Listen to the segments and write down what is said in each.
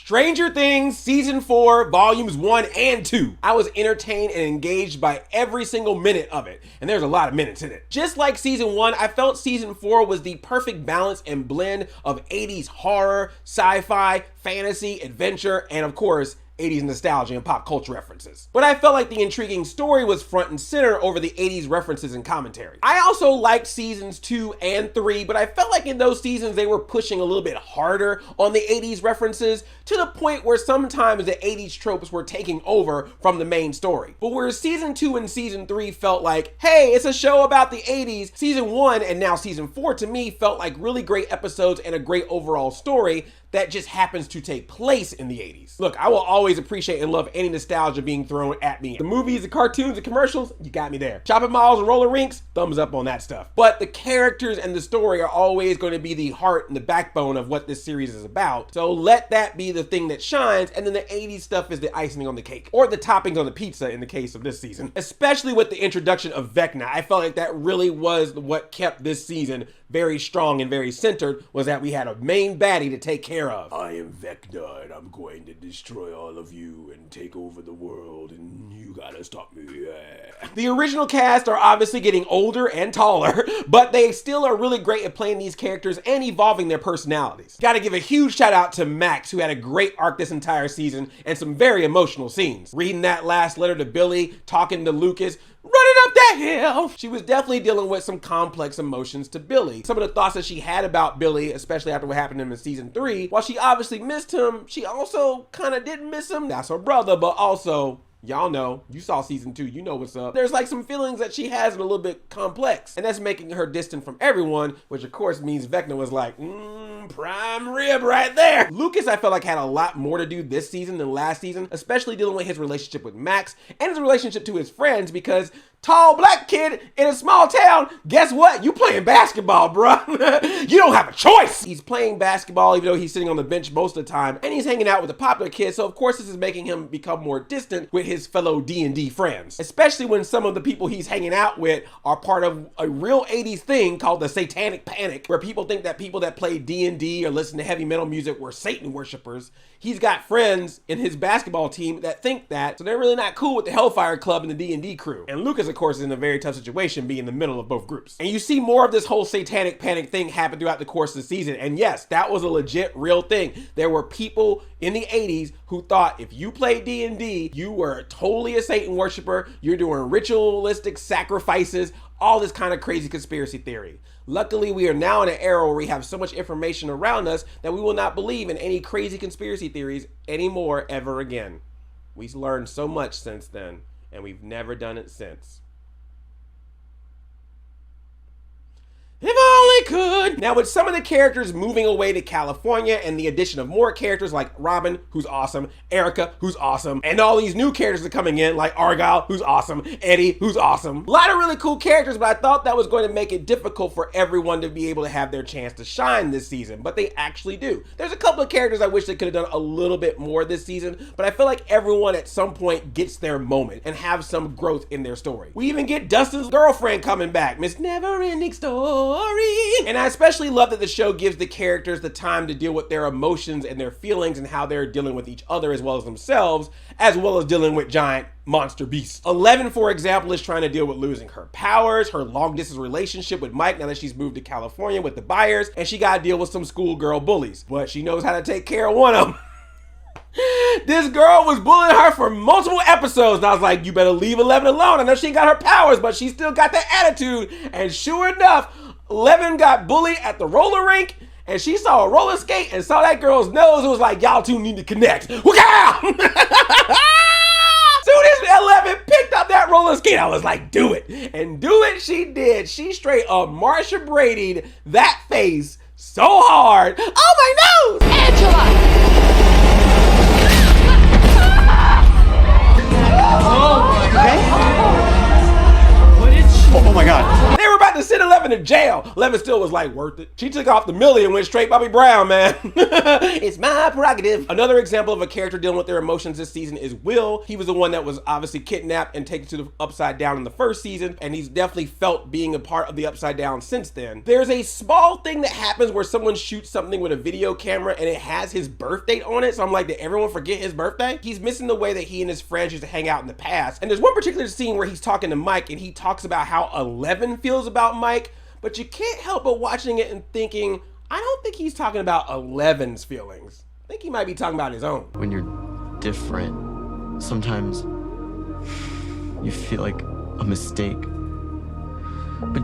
Stranger Things Season 4, Volumes 1 and 2. I was entertained and engaged by every single minute of it, and there's a lot of minutes in it. Just like Season 1, I felt Season 4 was the perfect balance and blend of 80s horror, sci-fi, fantasy, adventure, and of course, 80s nostalgia and pop culture references. But I felt like the intriguing story was front and center over the 80s references and commentary. I also liked seasons 2 and 3, but I felt like in those seasons they were pushing a little bit harder on the 80s references to the point where sometimes the 80s tropes were taking over from the main story. But whereas season 2 and season 3 felt like, hey, it's a show about the 80s, season 1 and now season 4 to me felt like really great episodes and a great overall story that just happens to take place in the 80s. Look, I will always appreciate and love any nostalgia being thrown at me. The movies, the cartoons, the commercials, you got me there. Shopping malls and roller rinks, thumbs up on that stuff. But the characters and the story are always going to be the heart and the backbone of what this series is about. So let that be the thing that shines, and then the 80s stuff is the icing on the cake, or the toppings on the pizza in the case of this season. Especially with the introduction of Vecna, I felt like that really was what kept this season very strong and very centered, was that we had a main baddie to take care of. I am Vecna and I'm going to destroy all of you and take over the world and you gotta stop me. The original cast are obviously getting older and taller, but they still are really great at playing these characters and evolving their personalities. Gotta give a huge shout out to Max, who had a great arc this entire season and some very emotional scenes. Reading that last letter to Billy, talking to Lucas, running up that hill. She was definitely dealing with some complex emotions to Billy. Some of the thoughts that she had about Billy, especially after what happened to him in season 3, while she obviously missed him, she also kind of didn't miss him. That's her brother, but also, y'all know, you saw season 2, you know what's up. There's like some feelings that she has that are a little bit complex, and that's making her distant from everyone, which of course means Vecna was like, prime rib right there. Lucas, I felt like had a lot more to do this season than last season, especially dealing with his relationship with Max and his relationship to his friends, because tall black kid in a small town, guess what? You playing basketball, bruh. You don't have a choice. He's playing basketball even though he's sitting on the bench most of the time, and he's hanging out with the popular kids, so of course this is making him become more distant with his fellow D&D friends, especially when some of the people he's hanging out with are part of a real 80s thing called the Satanic Panic, where people think that people that play D&D or listen to heavy metal music were Satan worshipers. He's got friends in his basketball team that think that, so they're really not cool with the Hellfire Club and the D&D crew. And Lucas, of course, is in a very tough situation being in the middle of both groups. And you see more of this whole Satanic Panic thing happen throughout the course of the season. And yes, that was a legit real thing. There were people in the 80s who thought if you played D&D, you were totally a Satan worshiper, you're doing ritualistic sacrifices, all this kind of crazy conspiracy theory. Luckily, we are now in an era where we have so much information around us that we will not believe in any crazy conspiracy theories anymore ever again. We've learned so much since then, and we've never done it since. If only could. Now, with some of the characters moving away to California and the addition of more characters like Robin, who's awesome, Erica, who's awesome, and all these new characters are coming in like Argyle, who's awesome, Eddie, who's awesome. A lot of really cool characters, but I thought that was going to make it difficult for everyone to be able to have their chance to shine this season, but they actually do. There's a couple of characters I wish they could have done a little bit more this season, but I feel like everyone at some point gets their moment and have some growth in their story. We even get Dustin's girlfriend coming back, Miss Never-Ending Story. And I especially love that the show gives the characters the time to deal with their emotions and their feelings and how they're dealing with each other as well as themselves, as well as dealing with giant monster beasts. Eleven, for example, is trying to deal with losing her powers, her long distance relationship with Mike now that she's moved to California with the Byers, and she got to deal with some schoolgirl bullies, but she knows how to take care of one of them. This girl was bullying her for multiple episodes, and I was like, you better leave 11 alone. I know she ain't got her powers, but she still got that attitude. And sure enough, 11 got bullied at the roller rink, and she saw a roller skate and saw that girl's nose. It was like, y'all two need to connect. Wow! Soon as 11 picked up that roller skate, I was like, do it. And do it she did. She straight up Marsha Brady'd that face so hard. Oh, my nose! Angela! Oh my God. They were about to send 11 to jail. 11 still was like, worth it. She took off the millie and went straight Bobby Brown, man. It's my prerogative. Another example of a character dealing with their emotions this season is Will. He was the one that was obviously kidnapped and taken to the Upside Down in the first season, and he's definitely felt being a part of the Upside Down since then. There's a small thing that happens where someone shoots something with a video camera and it has his birth date on it, so I'm like, did everyone forget his birthday? He's missing the way that he and his friends used to hang out in the past. And there's one particular scene where he's talking to Mike and he talks about how 11 feels about Mike, but you can't help but watching it and thinking, I don't think he's talking about 11's feelings. I think he might be talking about his own. When you're different, sometimes you feel like a mistake. But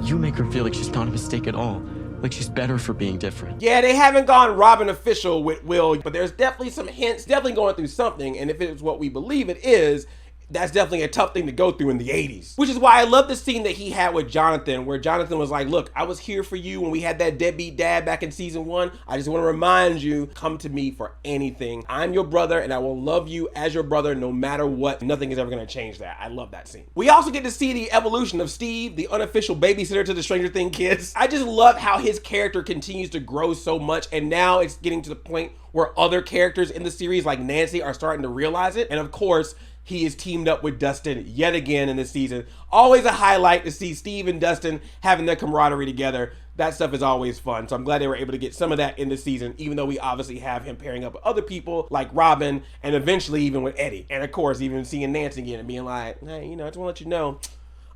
you make her feel like she's not a mistake at all. Like she's better for being different. Yeah, they haven't gone Robin official with Will, but there's definitely some hints, definitely going through something. And if it's what we believe it is, that's definitely a tough thing to go through in the 80s. Which is why I love the scene that he had with Jonathan, where Jonathan was like, look, I was here for you when we had that deadbeat dad back in season 1. I just want to remind you, come to me for anything. I'm your brother and I will love you as your brother no matter what. Nothing is ever going to change that. I love that scene. We also get to see the evolution of Steve, the unofficial babysitter to the Stranger Things kids. I just love how his character continues to grow so much, and now it's getting to the point where other characters in the series like Nancy are starting to realize it. And of course, he is teamed up with Dustin yet again in this season. Always a highlight to see Steve and Dustin having their camaraderie together. That stuff is always fun. So I'm glad they were able to get some of that in the season, even though we obviously have him pairing up with other people like Robin and eventually even with Eddie. And of course, even seeing Nancy again and being like, hey, I just want to let you know,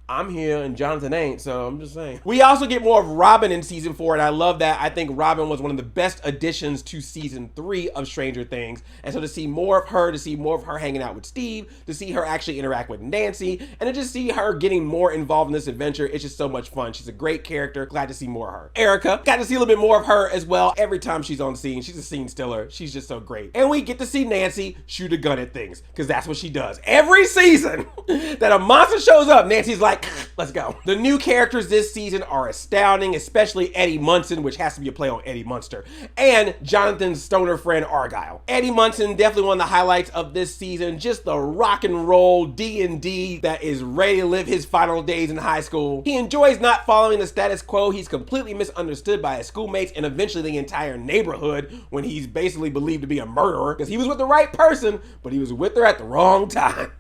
I'm here and Jonathan ain't, so I'm just saying. We also get more of Robin in season 4, and I love that. I think Robin was one of the best additions to season 3 of Stranger Things. And so to see more of her, to see more of her hanging out with Steve, to see her actually interact with Nancy, and to just see her getting more involved in this adventure, it's just so much fun. She's a great character. Glad to see more of her. Erica, got to see a little bit more of her as well. Every time she's on scene, she's a scene stiller. She's just so great. And we get to see Nancy shoot a gun at things, because that's what she does. Every season that a monster shows up, Nancy's like, let's go. The new characters this season are astounding, especially Eddie Munson, which has to be a play on Eddie Munster, and Jonathan's stoner friend Argyle. Eddie Munson, definitely one of the highlights of this season. Just the rock and roll D&D that is ready to live his final days in high school. He enjoys not following the status quo. He's completely misunderstood by his schoolmates and eventually the entire neighborhood when he's basically believed to be a murderer because he was with the right person, but he was with her at the wrong time.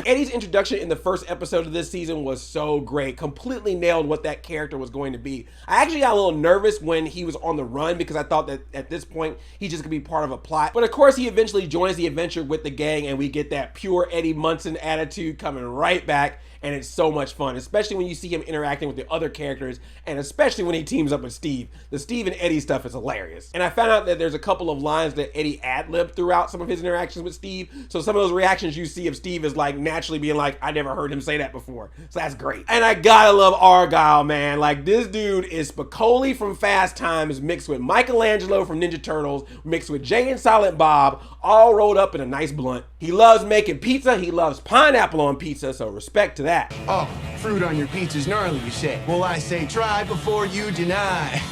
Eddie's introduction in the first episode of this season was so great. Completely nailed what that character was going to be. I actually got a little nervous when he was on the run because I thought that at this point he's just gonna be part of a plot. But of course he eventually joins the adventure with the gang and we get that pure Eddie Munson attitude coming right back. And it's so much fun, especially when you see him interacting with the other characters, and especially when he teams up with Steve. The Steve and Eddie stuff is hilarious. And I found out that there's a couple of lines that Eddie ad-libbed throughout some of his interactions with Steve. So some of those reactions you see of Steve is like naturally being like, I never heard him say that before. So that's great. And I gotta love Argyle, man. Like, this dude is Spicoli from Fast Times mixed with Michelangelo from Ninja Turtles, mixed with Jay and Silent Bob, all rolled up in a nice blunt. He loves making pizza. He loves pineapple on pizza, so respect to that. Oh, fruit on your pizza's gnarly, you say? Well, I say try before you deny.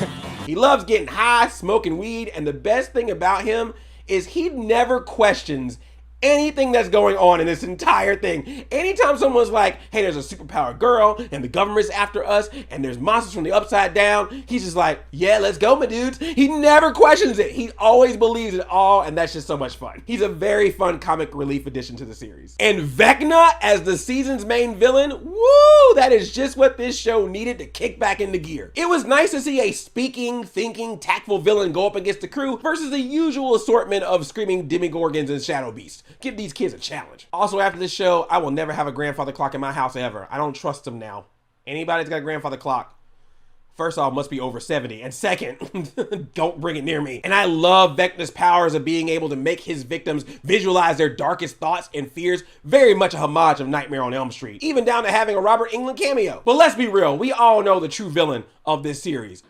He loves getting high, smoking weed, and the best thing about him is he never questions anything that's going on in this entire thing. Anytime someone's like, hey, there's a superpowered girl and the government's after us and there's monsters from the Upside Down, he's just like, yeah, let's go, my dudes. He never questions it. He always believes it all, and that's just so much fun. He's a very fun comic relief addition to the series. And Vecna as the season's main villain, woo, that is just what this show needed to kick back into gear. It was nice to see a speaking, thinking, tactful villain go up against the crew versus the usual assortment of screaming demigorgons and shadow beasts. Give these kids a challenge. Also, after this show, I will never have a grandfather clock in my house ever. I don't trust them now. Anybody that's got a grandfather clock, first off, must be over 70. And second, don't bring it near me. And I love Vecna's powers of being able to make his victims visualize their darkest thoughts and fears. Very much a homage of Nightmare on Elm Street. Even down to having a Robert Englund cameo. But let's be real, we all know the true villain of this series.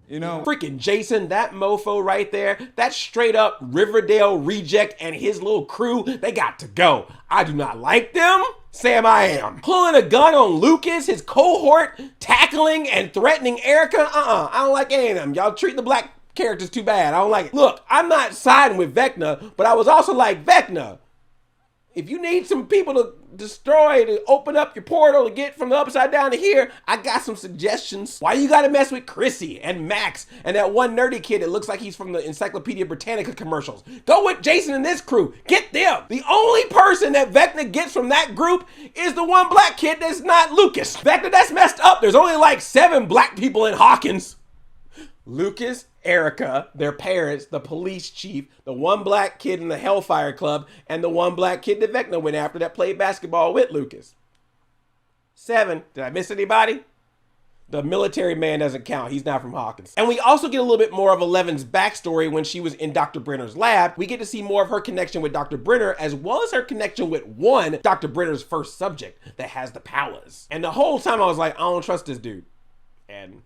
You know, freaking Jason, that mofo right there, that straight up Riverdale reject and his little crew, they got to go. I do not like them. Sam, I am. Pulling a gun on Lucas, his cohort, tackling and threatening Erica. I don't like any of them. Y'all treat the black characters too bad. I don't like it. Look, I'm not siding with Vecna, but I was also like, Vecna, If you need some people to destroy, to open up your portal to get from the upside down to here, I got some suggestions. Why you gotta mess with Chrissy and Max and that one nerdy kid that looks like he's from the Encyclopedia Britannica commercials? Go with Jason and this crew. Get them. The only person that Vecna gets from that group is the one black kid that's not Lucas. Vecna, that's messed up. There's only like 7 black people in Hawkins. Lucas, Erica, their parents, the police chief, the one black kid in the Hellfire Club, and the one black kid that Vecna went after that played basketball with Lucas. 7. Did I miss anybody? The military man doesn't count. He's not from Hawkins. And we also get a little bit more of Eleven's backstory when she was in Dr. Brenner's lab. We get to see more of her connection with Dr. Brenner, as well as her connection with Dr. Brenner's first subject that has the powers. And the whole time I was like, I don't trust this dude. And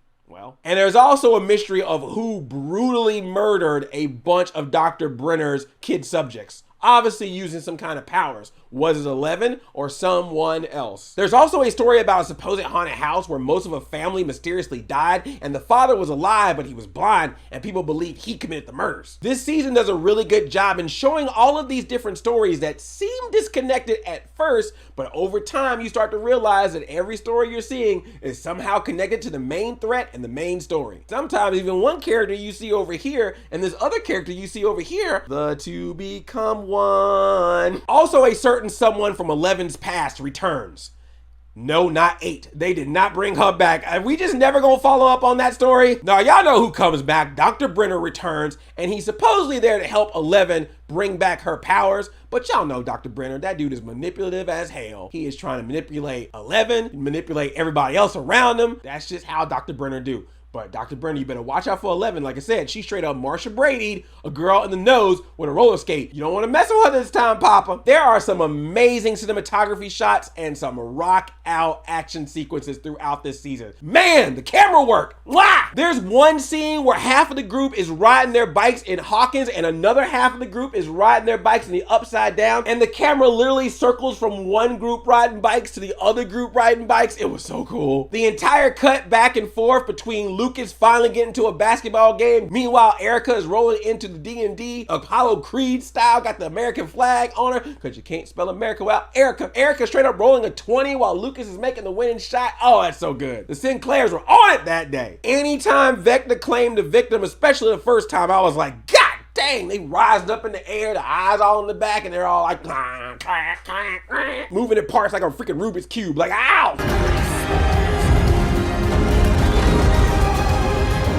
there's also a mystery of who brutally murdered a bunch of Dr. Brenner's kid subjects, obviously using some kind of powers. Was it 11 or someone else? There's also a story about a supposed haunted house where most of a family mysteriously died, and the father was alive, but he was blind, and people believe he committed the murders. This season does a really good job in showing all of these different stories that seem disconnected at first, but over time you start to realize that every story you're seeing is somehow connected to the main threat and the main story. Sometimes even one character you see over here and this other character you see over here, the two become one. Also, a certain someone from 11's past returns. No, not 8. They did not bring her back. Are we just never gonna follow up on that story? Now, y'all know who comes back. Dr. Brenner returns, and he's supposedly there to help 11 bring back her powers. But y'all know Dr. Brenner, that dude is manipulative as hell. He is trying to manipulate 11, manipulate everybody else around him. That's just how Dr. Brenner do. But Dr. Brenner, you better watch out for 11. Like I said, she straight up Marsha Brady'd a girl in the nose with a roller skate. You don't want to mess with her this time, Papa. There are some amazing cinematography shots and some rock out action sequences throughout this season. Man, the camera work. Mwah! There's one scene where half of the group is riding their bikes in Hawkins and another half of the group is riding their bikes in the Upside Down. And the camera literally circles from one group riding bikes to the other group riding bikes. It was so cool. The entire cut back and forth between Lucas finally getting to a basketball game. Meanwhile, Erica is rolling into the D&D, Apollo Creed style, got the American flag on her, because you can't spell America without Erica. Erica straight up rolling a 20 while Lucas is making the winning shot. Oh, that's so good. The Sinclairs were on it that day. Anytime Vecna claimed the victim, especially the first time, I was like, God dang, they rising up in the air, the eyes all in the back, and they're all like, moving in parts like a freaking Rubik's Cube, like, ow!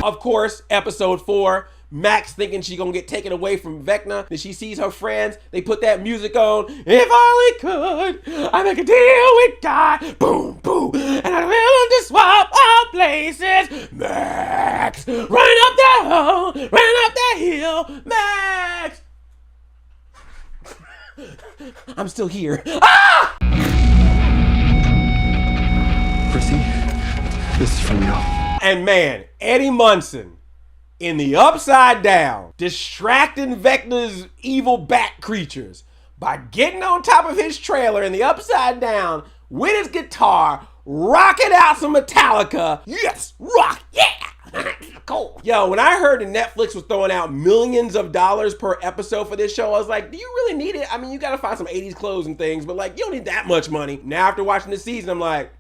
Of course, episode 4, Max thinking she's gonna get taken away from Vecna. Then she sees her friends. They put that music on. If I could, I make a deal with God. Boom, boom. And I'm willing to swap our places. Max, run up that hole, run up that hill. Max. I'm still here. Ah! Chrissy, this is from you. And man, Eddie Munson in the Upside Down, distracting Vecna's evil bat creatures by getting on top of his trailer in the Upside Down with his guitar, rocking out some Metallica. Yes, rock, yeah. Cool. Yo, when I heard that Netflix was throwing out millions of dollars per episode for this show, I was like, do you really need it? I mean, you gotta find some 80s clothes and things, but like, you don't need that much money. Now, after watching this season, I'm like,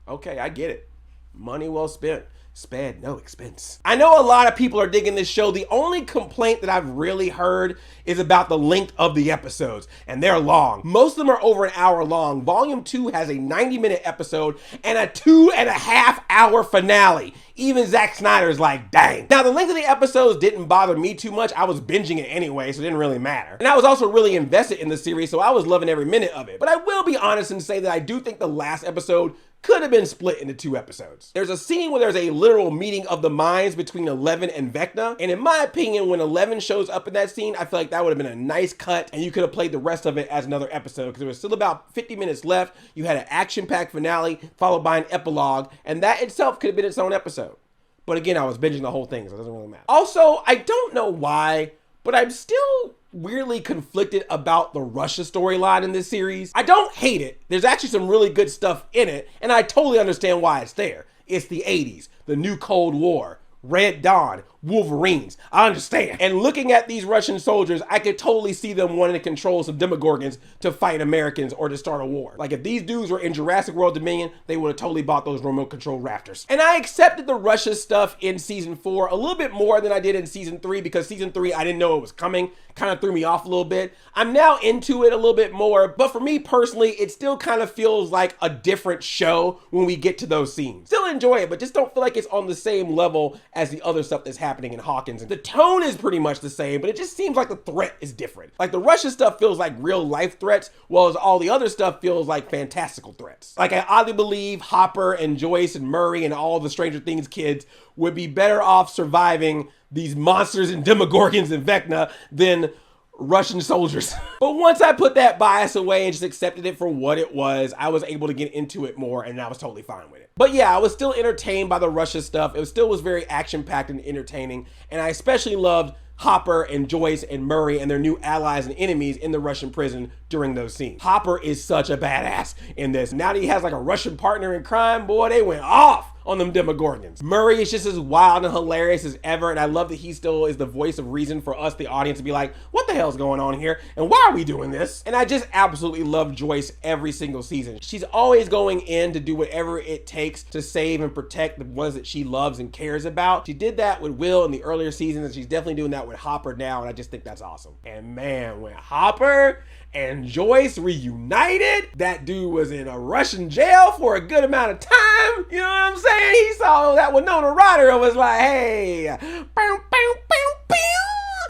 okay, I get it. Money well spent. Spared no expense. I know a lot of people are digging this show. The only complaint that I've really heard is about the length of the episodes, and they're long. Most of them are over an hour long. Volume 2 has a 90-minute episode and a 2.5-hour finale. Even Zack Snyder's like, dang. Now, the length of the episodes didn't bother me too much. I was binging it anyway, so it didn't really matter. And I was also really invested in the series, so I was loving every minute of it. But I will be honest and say that I do think the last episode could have been split into 2 episodes. There's a scene where there's a literal meeting of the minds between 11 and Vecna. And in my opinion, when 11 shows up in that scene, I feel like that would have been a nice cut and you could have played the rest of it as another episode because there was still about 50 minutes left. You had an action-packed finale followed by an epilogue, and that itself could have been its own episode. But again, I was binging the whole thing, so it doesn't really matter. Also, I don't know why, but I'm still weirdly conflicted about the Russia storyline in this series. I don't hate it. There's actually some really good stuff in it, and I totally understand why it's there. It's the 80s, the new Cold War, Red Dawn, Wolverines. I understand. And looking at these Russian soldiers, I could totally see them wanting to control some Demogorgons to fight Americans or to start a war. Like if these dudes were in Jurassic World Dominion, they would have totally bought those remote control raptors. And I accepted the Russia stuff in season 4 a little bit more than I did in season 3 because season 3, I didn't know it was coming. Kind of threw me off a little bit. I'm now into it a little bit more, but for me personally, it still kind of feels like a different show when we get to those scenes. Still enjoy it, but just don't feel like it's on the same level as the other stuff that's happening in Hawkins. The tone is pretty much the same, but it just seems like the threat is different. Like the Russia stuff feels like real life threats, whereas all the other stuff feels like fantastical threats. Like I oddly believe Hopper and Joyce and Murray and all the Stranger Things kids would be better off surviving these monsters and Demogorgons and Vecna than Russian soldiers. But once I put that bias away and just accepted it for what it was, I was able to get into it more and I was totally fine with it. But yeah, I was still entertained by the Russia stuff. It still was very action-packed and entertaining. And I especially loved Hopper and Joyce and Murray and their new allies and enemies in the Russian prison during those scenes. Hopper is such a badass in this. Now that he has like a Russian partner in crime, boy, they went off on them Demogorgons. Murray is just as wild and hilarious as ever, and I love that he still is the voice of reason for us, the audience, to be like, what the hell's going on here? And why are we doing this? And I just absolutely love Joyce every single season. She's always going in to do whatever it takes to save and protect the ones that she loves and cares about. She did that with Will in the earlier seasons, and she's definitely doing that with Hopper now, and I just think that's awesome. And man, when Hopper and Joyce reunited, that dude was in a Russian jail for a good amount of time. You know what I'm saying? He saw that Winona Ryder and was like, hey, bow, bow, bow, bow.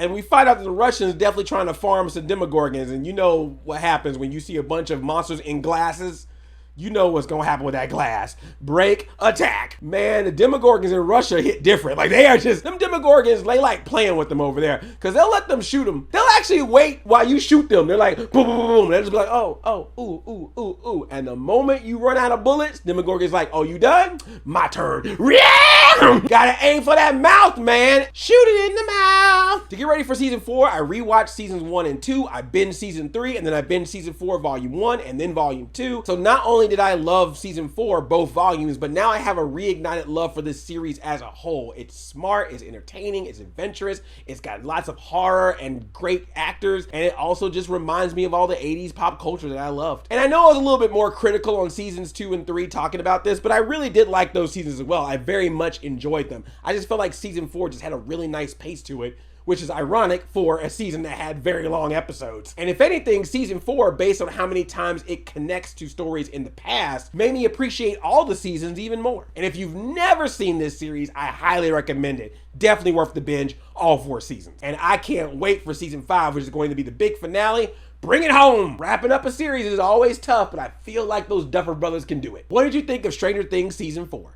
And we find out that the Russians definitely trying to farm some Demogorgons, and you know what happens when you see a bunch of monsters in glasses. You know what's gonna happen with that glass. Break, attack. Man, the Demogorgons in Russia hit different. Like they are just, them Demogorgons, they like playing with them over there. Cause they'll let them shoot them. They'll actually wait while you shoot them. They're like, boom, boom, boom, boom. They'll just be like, oh, ooh, ooh, ooh, ooh. And the moment you run out of bullets, Demogorgon's like, oh, you done? My turn. Gotta aim for that mouth, man. Shoot it in the mouth. To get ready for season 4, I rewatched seasons 1 and 2. I binged season 3, and then I binged season 4, volume 1, and then volume 2. So not only did I love season 4, both volumes, but now I have a reignited love for this series as a whole. It's smart, it's entertaining, it's adventurous, it's got lots of horror and great actors, and it also just reminds me of all the 80s pop culture that I loved. And I know I was a little bit more critical on seasons 2 and 3 talking about this, but I really did like those seasons as well. I very much enjoyed them. I just felt like season 4 just had a really nice pace to it, which is ironic for a season that had very long episodes. And if anything, season 4, based on how many times it connects to stories in the past, made me appreciate all the seasons even more. And if you've never seen this series, I highly recommend it. Definitely worth the binge, all 4 seasons. And I can't wait for season 5, which is going to be the big finale. Bring it home. Wrapping up a series is always tough, but I feel like those Duffer Brothers can do it. What did you think of Stranger Things season 4?